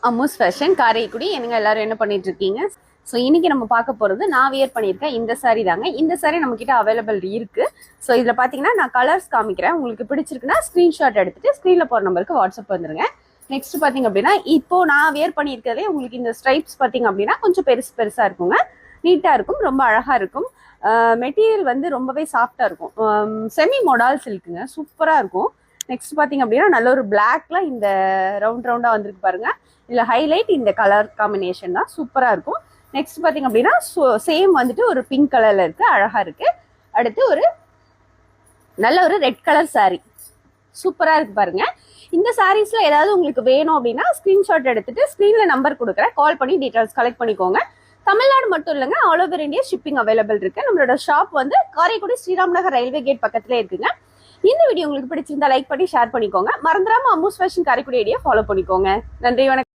Ammu's fashion Karaikudi. என்னங்க எல்லாரும் என்ன பண்ணிட்டு இருக்கீங்க? ஸோ இன்னைக்கு நம்ம பார்க்க போகிறது நான் வியர் பண்ணியிருக்கேன் இந்த சாரீ தாங்க. இந்த சாரீ நம்ம கிட்ட அவைலபிள் இருக்கு. ஸோ இதில் பார்த்தீங்கன்னா நான் கலர்ஸ் காமிக்கிறேன். உங்களுக்கு பிடிச்சிருக்குன்னா ஸ்க்ரீன்ஷாட் எடுத்துட்டு ஸ்க்ரீனில் போகிற நம்பருக்கு வாட்ஸ்அப் வந்துருங்க. நெக்ஸ்ட் பார்த்தீங்க அப்படின்னா இப்போ நான் வியர் பண்ணியிருக்கிறதே உங்களுக்கு இந்த ஸ்ட்ரைப்ஸ் பார்த்தீங்க அப்படின்னா கொஞ்சம் பெருசாக இருக்குங்க. நீட்டாக இருக்கும், ரொம்ப அழகாக இருக்கும். மெட்டீரியல் வந்து ரொம்பவே சாஃப்டாக இருக்கும். செமி மொடால் சில்க்குங்க, சூப்பராக இருக்கும். நெக்ஸ்ட் பார்த்தீங்க அப்படின்னா நல்ல ஒரு பிளாக்ல இந்த ரவுண்டாக வந்திருக்கு பாருங்க. இதில் ஹைலைட் இந்த கலர் காம்பினேஷன் தான், சூப்பராக இருக்கும். நெக்ஸ்ட் பார்த்தீங்க அப்படின்னா சேம் வந்துட்டு ஒரு பிங்க் கலர்ல இருக்கு, அழகாக இருக்கு. அடுத்து ஒரு நல்ல ஒரு ரெட் கலர் சாரீ, சூப்பராக இருக்கு பாருங்க. இந்த சாரீஸ்ல ஏதாவது உங்களுக்கு வேணும் அப்படின்னா ஸ்கிரீன்ஷாட் எடுத்துட்டு ஸ்க்ரீன்ல நம்பர் கொடுக்குறேன், கால் பண்ணி டீட்டெயில்ஸ் கலெக்ட் பண்ணிக்கோங்க. தமிழ்நாடு மட்டும் இல்லைங்க, all over India shipping available இருக்கு. நம்மளோட ஷாப் வந்து காரைக்குடி ஸ்ரீராம் நகர் ரயில்வே கேட் பக்கத்துல இருக்குங்க. இந்த வீடியோ உங்களுக்கு பிடிச்சிருந்தா லைக் பண்ணி ஷேர் பண்ணிக்கோங்க. மறந்துடாம Ammu's fashion Karaikudi idea follow பண்ணிக்கோங்க. நன்றி, வணக்கம்.